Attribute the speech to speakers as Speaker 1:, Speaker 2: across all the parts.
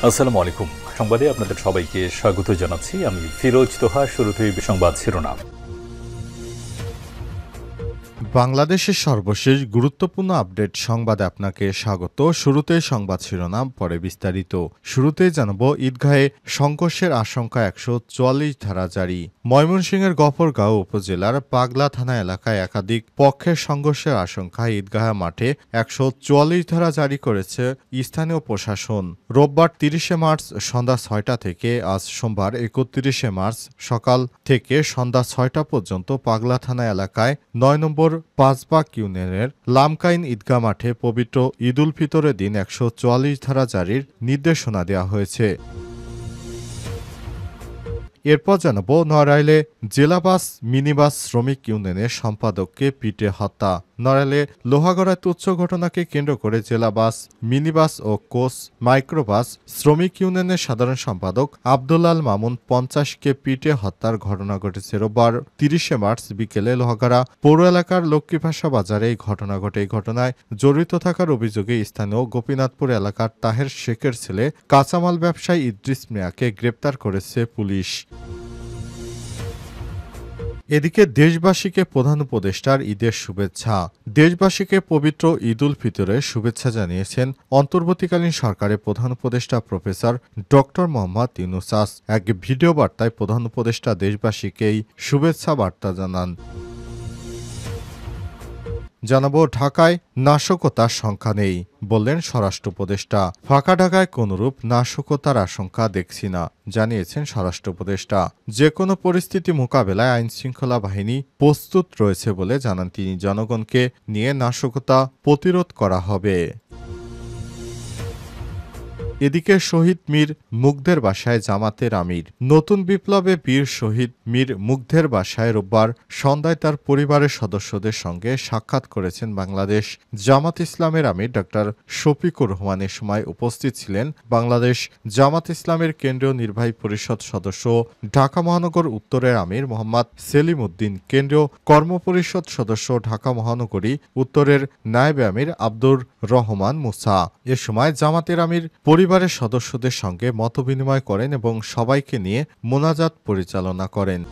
Speaker 1: আসসালামু আলাইকুম। সংবাদে আপনাদের সবাইকে স্বাগত জানাচ্ছি। আমি ফিরোজ তোহা। শুরুতেই সংবাদ শিরোনাম।
Speaker 2: বাংলাদেশের সর্বশেষ গুরুত্বপূর্ণ আপডেট সংবাদে আপনাকে স্বাগত। শুরুতেই সংবাদ শিরোনাম, পরে বিস্তারিত। শুরুতেই জানাব, ঈদগাহে সংঘর্ষের আশঙ্কা ১৪৪ ধারা জারি। ময়মনসিংহের গফরগাঁও উপজেলার পাগলা থানা এলাকায় একাধিক পক্ষের সংঘর্ষের আশঙ্কায় ঈদগাহ মাঠে ১৪৪ ধারা জারি করেছে স্থানীয় প্রশাসন। রোববার ৩০ মার্চ সন্ধ্যা ৬টা থেকে আজ সোমবার ৩১ মার্চ সকাল থেকে সন্ধ্যা ৬টা পর্যন্ত পাগলা থানা এলাকায় ৯ নম্বর পাঁচবাগ ইউনিয়নের লামকাইন ঈদগাহ মাঠে পবিত্র ঈদ উল ফিতরের দিন ১৪৪ ধারা জারির নির্দেশনা দেওয়া হয়েছে। এরপর জানাবো, নড়াইলে জেলা বাস মিনিবাস শ্রমিক ইউনিয়নের সম্পাদককে পিটে হত্যা। নড়াইলে লোহাগড়ায় তুচ্ছ ঘটনাকে কেন্দ্র করে জেলা বাস মিনিবাস ও কোচ মাইক্রোবাস শ্রমিক ইউনিয়নের সাধারণ সম্পাদক আব্দুল মামুন ৫০কে পিটে হত্যার ঘটনা ঘটেছে। রোববার ৩০ মার্চ বিকেলে লোহাগড়া পৌর এলাকার লক্ষ্মীভাষা বাজারে এই ঘটনা ঘটে। এই ঘটনায় জড়িত থাকার অভিযোগে স্থানীয় গোপীনাথপুর এলাকার তাহের শেখের ছেলে কাঁচামাল ব্যবসায়ী ইদ্রিস মিয়াকে গ্রেপ্তার করেছে পুলিশ। এদিকে দেশবাসীকে প্রধান উপদেষ্টার ঈদের শুভেচ্ছা। দেশবাসীকে পবিত্র ঈদ উল ফিতরের শুভেচ্ছা জানিয়েছেন অন্তর্বর্তীকালীন সরকারের প্রধান উপদেষ্টা প্রফেসর ডক্টর মোহাম্মদ ইউনূস। এক ভিডিও বার্তায় প্রধান উপদেষ্টা দেশবাসীকে এই শুভেচ্ছা বার্তা জানান। জানাবো, ঢাকায় নাশকতার সংখ্যা নেই, বললেন স্বরাষ্ট্র উপদেষ্টা। ফাঁকা ঢাকায় কোনরূপ নাশকতার আশঙ্কা দেখছি না, জানিয়েছেন স্বরাষ্ট্র উপদেষ্টা। যে কোনো পরিস্থিতি মোকাবেলায় আইনশৃঙ্খলা বাহিনী প্রস্তুত রয়েছে বলে জানান তিনি। জনগণকে নিয়ে নাশকতা প্রতিরোধ করা হবে। এদিকে শহীদ মীর মুগ্ধের বাসায় জামাতের আমির। নতুন বিপ্লবে বীর শহীদ মীর মুগ্ধের বাসায় রোববার সন্ধ্যায় তার পরিবারের সদস্যদের সঙ্গে সাক্ষাৎ করেছেন বাংলাদেশ জামাত ইসলামের আমির ডক্টর শফিকুর রহমান। এ সময় উপস্থিত ছিলেন বাংলাদেশ জামাত ইসলামের কেন্দ্রীয় নির্বাহী পরিষদ সদস্য ঢাকা মহানগর উত্তরের আমির মোহাম্মদ সেলিম উদ্দিন, কেন্দ্রীয় কর্মপরিষদ সদস্য ঢাকা মহানগরী উত্তরের নায়েবে আমির আব্দুর রহমান মুসা। এ সময় জামাতের আমির পরিবারের সদস্যদের সঙ্গে মতবিনিময় করেন এবং সবাইকে নিয়ে মোনাজাত পরিচালনা করেন।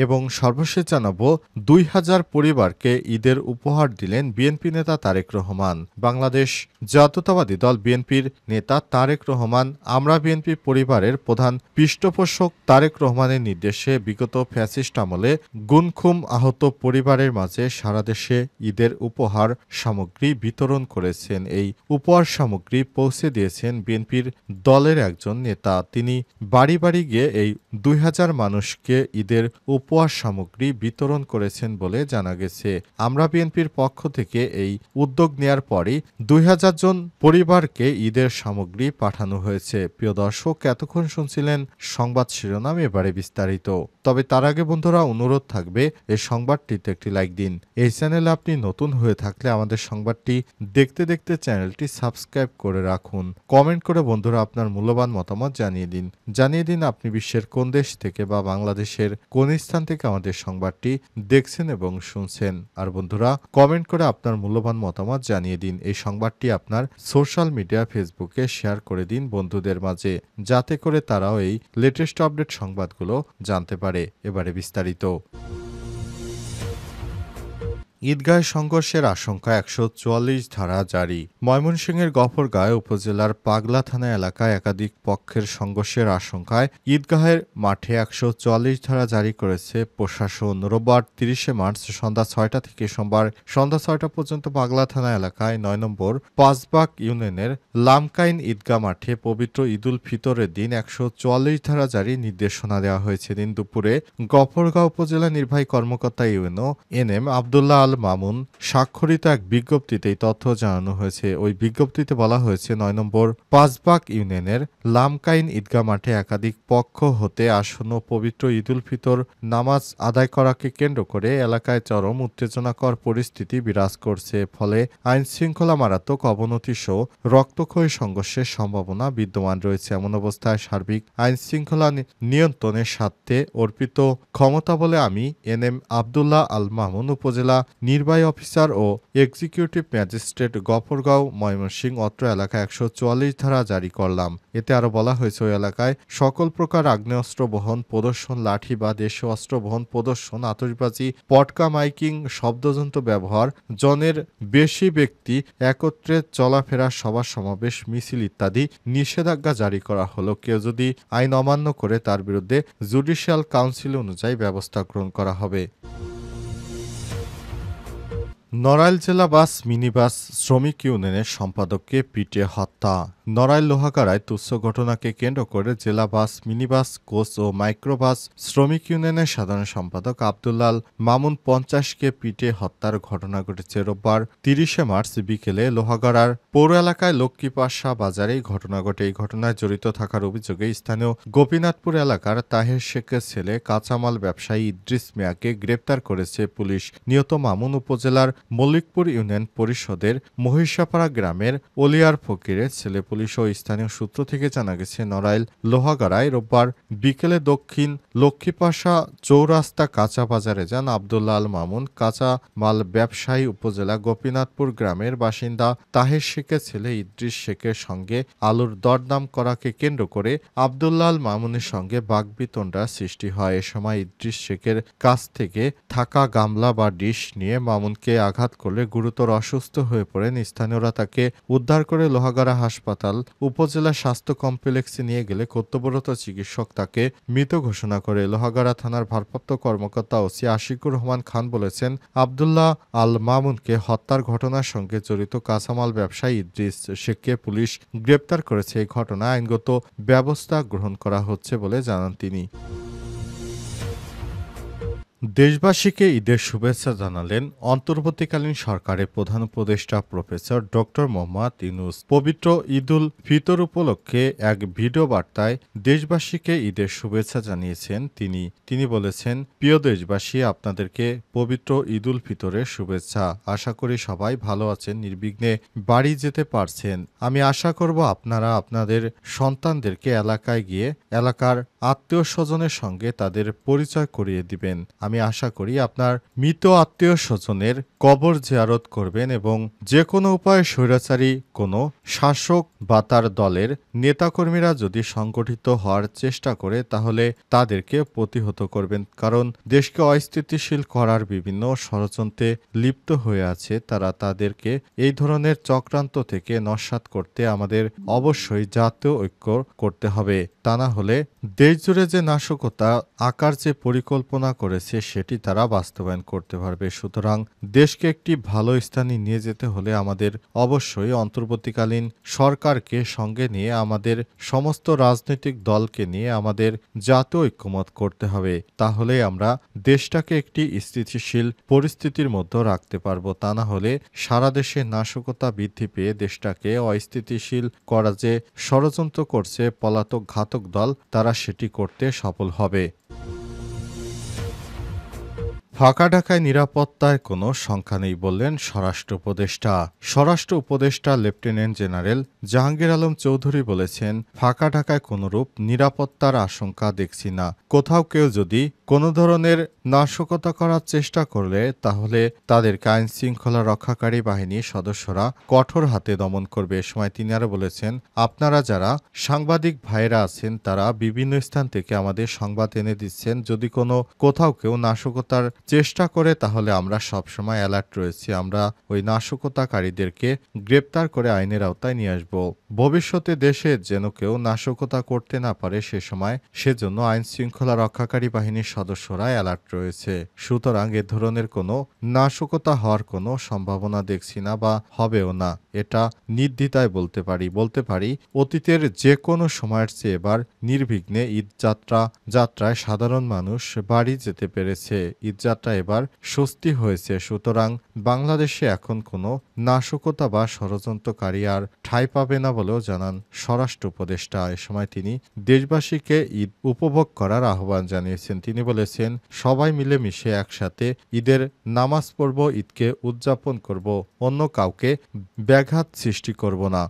Speaker 2: এবং সর্বশেষ জানাবো, ২০০০ পরিবারকে ঈদের উপহার দিলেন বিএনপি নেতা তারেক রহমান। বাংলাদেশ জাতীয়তাবাদী দল বিএনপির নেতা তারেক রহমান আমরা বিএনপি পরিবারের প্রধান পৃষ্ঠপোষক তারেক রহমানের নির্দেশে বিগত ফ্যাসিস্ট আমলে গুমখুম আহত পরিবারের মাঝে সারা দেশে ঈদের উপহার সামগ্রী বিতরণ করেছেন। এই উপহার সামগ্রী পৌঁছে দিয়েছেন বিএনপির দলের একজন নেতা। তিনি বাড়ি বাড়ি গিয়ে এই ২০০০ মানুষকে ঈদের উপহার সামগ্রী বিতরণ করেছেন বলে জানা গেছে। আমরা বিএনপির পক্ষ থেকে এই উদ্যোগ নেয়ার পরই ২০০০ জন পরিবারকে ঈদের সামগ্রী পাঠানো হয়েছে। প্রিয় দর্শক, এতক্ষণ শুনছিলেন সংবাদ শিরোনাম, এবারে বিস্তারিত। তবে তার আগে বন্ধুরা, অনুরোধ থাকবে এই সংবাদটিতে একটি লাইক দিন। এই চ্যানেলে আপনি নতুন হয়ে থাকলে আমাদের সংবাদটি দেখতে দেখতে চ্যানেলটি সাবস্ক্রাইব করে রাখুন। কমেন্ট করে বন্ধুরা আপনার মূল্যবান মতামত জানিয়ে দিন আপনি বিশ্বের কোন দেশ থেকে বা বাংলাদেশের কোন স্থান থেকে আমাদের সংবাদটি দেখছেন এবং শুনছেন। আর বন্ধুরা, কমেন্ট করে আপনার মূল্যবান মতামত জানিয়ে দিন। এই সংবাদটি আপনার সোশ্যাল মিডিয়া ফেসবুকে শেয়ার করে দিন বন্ধুদের মাঝে, যাতে করে তারাও এই লেটেস্ট আপডেট সংবাদগুলো জানতে পারে। এবারে বিস্তারিত। ঈদগাহ সংঘর্ষের আশঙ্কা ১৪৪ ধারা জারি। ময়মনসিংহের গফরগাঁও উপজেলার পাগলা থানা এলাকায় একাধিক পক্ষের সংঘর্ষের আশঙ্কায় ঈদগাহের মাঠে ১৪৪ ধারা জারি করেছে প্রশাসন। রোববার ৩০ মার্চ সন্ধ্যা ৬টা থেকে সোমবার সন্ধ্যা ৬টা পর্যন্ত পাগলা থানা এলাকায় ৯ নম্বর পাঁচবাগ ইউনিয়নের লামকাইন ঈদগাহ মাঠে পবিত্র ঈদ উল ফিতরের দিন ১৪৪ ধারা জারির নির্দেশনা দেওয়া হয়েছে। দিন দুপুরে গফরগাঁও উপজেলা নির্বাহী কর্মকর্তা ইউএনও এনএম আব্দুল্লাহ মামুন স্বাক্ষরিত এক বিজ্ঞপ্তিতে এই তথ্য জানানো হয়েছে। ওই বিজ্ঞপ্তিতে বলা হয়েছে, ৯ নম্বর পাঁচবাগ ইউনিয়নের লামকাইন ঈদগাহ মাঠে একাধিক পক্ষ হতে আসন্ন পবিত্র ঈদ উল ফিতর নামাজ আদায় করাকে কেন্দ্র করে এলাকায় চরম উত্তেজনাকর পরিস্থিতি বিরাজ করছে। ফলে আইনশৃঙ্খলা মারাত্মক অবনতি সহ রক্তক্ষয়ী সংঘর্ষের সম্ভাবনা বিদ্যমান রয়েছে। এমন অবস্থায় সার্বিক আইনশৃঙ্খলা নিয়ন্ত্রণের স্বার্থে অর্পিত ক্ষমতা বলে আমি এনএম আব্দুল্লাহ আল মামুন উপজেলা নির্বাহী অফিসার ও এক্সিকিউটিভ ম্যাজিস্ট্রেট গফরগাঁও ময়মনসিংহ অত্র এলাকায় ১৪৪ ধারা জারি করলাম। এতে আরও বলা হয়েছে ওই এলাকায় সকল প্রকার আগ্নেয়াস্ত্র বহন প্রদর্শন, লাঠি বা দেশীয় অস্ত্র বহন প্রদর্শন, আতশবাজি, পটকা, মাইকিং, শব্দযন্ত্র ব্যবহার, জনের বেশি ব্যক্তি একত্রে চলাফেরা, সভা সমাবেশ, মিছিল ইত্যাদি নিষেধাজ্ঞা জারি করা হলো। কেউ যদি আইন অমান্য করে তার বিরুদ্ধে জুডিশিয়াল কাউন্সিল অনুযায়ী ব্যবস্থা গ্রহণ করা হবে। নড়াইল জেলা বাস মিনিবাস শ্রমিক ইউনিয়নের সম্পাদককে পিটিয়ে হত্যা। নড়াইল লোহাগাড়ায় তুচ্ছ ঘটনাকে কেন্দ্র করে জেলা বাস মিনিবাস কোচ ও মাইক্রোবাস শ্রমিক ইউনিয়নের সাধারণ সম্পাদক আব্দুল্লাল মামুন ৫০কে পিটিয়ে হত্যার ঘটনা ঘটেছে রোববার ৩০শে মার্চ বিকেলে লোহাগাড়ার পৌর এলাকায় লক্ষ্মীপাশা বাজারে এই ঘটনা ঘটে। এই ঘটনায় জড়িত থাকার অভিযোগে স্থানীয় গোপীনাথপুর এলাকার তাহের শেখের ছেলে কাঁচামাল ব্যবসায়ী ইদ্রিস মিয়াকে গ্রেপ্তার করেছে পুলিশ। নিহত মামুন উপজেলার মল্লিকপুর ইউনিয়ন পরিষদের মহিষাপাড়া গ্রামের অলিয়ার ফকিরের ছেলে। পুলিশ ও স্থানীয় সূত্র থেকে জানা গেছে, নড়াইল লোহাগাড়ায় রোববার বিকেলে দক্ষিণ লক্ষ্মীপাশা চৌরাস্তা কাঁচা বাজারে যান আব্দুল্লাহ আল মামুন। কাঁচা মাল ব্যবসায়ী উপজেলা গোপীনাথপুর গ্রামের বাসিন্দা তাহের শেখের ছেলে ইদ্রিস শেখের সঙ্গে আলুর দরদাম করাকে কেন্দ্র করে আব্দুল্লাহ আল মামুনের সঙ্গে বাকবিতণ্ডার সৃষ্টি হয়। এ সময় ইদ্রিস শেখের কাছ থেকে থাকা গামলা বা ডিশ নিয়ে মামুনকে আঘাত করলে গুরুতর অসুস্থ হয়ে পড়েন। স্থানীয়রা তাকে উদ্ধার করে লোহাগাড়া হাসপাতাল উপজেলা স্বাস্থ্য কমপ্লেক্সে নিয়ে গেলে কর্তব্যরত চিকিৎসক তাকে মৃত ঘোষণা করে। লোহাগাড়া থানার ভারপ্রাপ্ত কর্মকর্তা ওসি আশিকুর রহমান খান বলেছেন, আব্দুল্লাহ আল মামুনকে হত্যার ঘটনার সঙ্গে জড়িত কাঁচামাল ব্যবসায়ী ইদ্রিস শেখকে পুলিশ গ্রেপ্তার করেছে। এই ঘটনায় আইনগত ব্যবস্থা গ্রহণ করা হচ্ছে বলে জানান তিনি। দেশবাসীকে ঈদের শুভেচ্ছা জানালেন অন্তর্বর্তীকালীন সরকারের প্রধান উপদেষ্টা প্রফেসর ড মোহাম্মদ ইউনূস। পবিত্র ঈদুল ফিতর উপলক্ষে এক ভিডিও বার্তায় দেশবাসীকে ঈদের শুভেচ্ছা জানিয়েছেন তিনি বলেছেন, প্রিয় দেশবাসী, আপনাদেরকে পবিত্র ঈদুল ফিতরের শুভেচ্ছা। আশা করি সবাই ভালো আছেন, নির্বিঘ্নে বাড়ি যেতে পারছেন। আমি আশা করব আপনারা আপনাদের সন্তানদেরকে এলাকায় গিয়ে এলাকার আত্মীয় স্বজনের সঙ্গে তাদের পরিচয় করিয়ে দিবেন। আমি আশা করি আপনার মৃত আত্মীয় স্বজনের কবর জিয়ারত করবেন এবং যে কোনো উপায়ে স্বৈরাচারী কোনো শাসক বা তার দলের নেতাকর্মীরা যদি সংগঠিত হওয়ার চেষ্টা করে তাহলে তাদেরকে প্রতিহত করবেন। কারণ দেশকে অস্থিতিশীল করার বিভিন্ন ষড়যন্ত্রে লিপ্ত হয়ে আছে তারা। তাদেরকে এই ধরনের চক্রান্ত থেকে নস্যাৎ করতে আমাদের অবশ্যই জাতীয় ঐক্য করতে হবে। তা না হলে দেশজুড়ে যে নাশকতা আকার যে পরিকল্পনা করেছে সেটি তারা বাস্তবায়ন করতে পারবে। সুতরাং দেশকে একটি ভালো স্থানে নিয়ে যেতে হলে আমাদের অবশ্যই অন্তর্বর্তীকালীন সরকারকে সঙ্গে নিয়ে আমাদের সমস্ত রাজনৈতিক দলকে নিয়ে আমাদের জাতীয় ঐক্যমত করতে হবে। তাহলে আমরা দেশটাকে একটি স্থিতিশীল পরিস্থিতির মধ্যে রাখতে পারবো। তা না হলে সারা দেশে নাশকতা বৃদ্ধি পেয়ে দেশটাকে অস্থিতিশীল করা যে ষড়যন্ত্র করছে পলাতক ঘাতক দল, তারা সেটি করতে সফল হবে। ফাঁকা ঢাকায় নিরাপত্তায় কোনো সংখ্যা নেই বললেন স্বরাষ্ট্র উপদেষ্টা। স্বরাষ্ট্র উপদেষ্টা লেফটেন্যান্ট জেনারেল জাহাঙ্গীর আলম চৌধুরী বলেছেন, ফাঁকা ঢাকায় কোনোরূপ নিরাপত্তার আশঙ্কা দেখছি না। কোথাও কেউ যদি কোনো ধরনের নাশকতা করার চেষ্টা করলে তাহলে তাদেরকে আইন শৃঙ্খলা রক্ষাকারী বাহিনীর সদস্যরা কঠোর হাতে দমন করবে। এ সময় তিনি আরও বলেছেন, আপনারা যারা সাংবাদিক ভাইয়েরা আছেন তারা বিভিন্ন স্থান থেকে আমাদের সংবাদ এনে দিচ্ছেন। যদি কোথাও কেউ নাশকতার চেষ্টা করে তাহলে আমরা সবসময় অ্যালার্ট রয়েছি। আমরা ওই নাশকতাকারীদেরকে গ্রেপ্তার করে আইনের আওতায় নিয়ে আসব। ভবিষ্যতে দেশে যেন কেউ নাশকতা করতে না পারে সেজন্য আইন শৃঙ্খলা রক্ষাকারী বাহিনীর সদস্যরা অ্যালার্ট রয়েছে। সুতরাং এ ধরনের কোনো নাশকতা হওয়ার কোনো সম্ভাবনা দেখছি না বা হবেও না। এটা নির্দ্বিধায় বলতে পারি অতীতের যে কোনো সময়ের চেয়ে এবার নির্বিঘ্নে যাত্রায় সাধারণ মানুষ বাড়ি যেতে পেরেছে। ঈদযাত্রা এবার স্বস্তি হয়েছে। সুতরাং বাংলাদেশে এখন কোনো নাশকতা বা ষড়যন্ত্রকারী আর ঠাঁই পাবে না বলেও জানান স্বরাষ্ট্র উপদেষ্টা। এ সময় তিনি দেশবাসীকে ঈদ উপভোগ করার আহ্বান জানিয়েছেন। তিনি বলেছেন, সবাই মিলেমিশে একসাথে ঈদের নামাজ পড়ব, ঈদকে উদযাপন করব, অন্য কাউকে ব্যাঘাত সৃষ্টি করব না।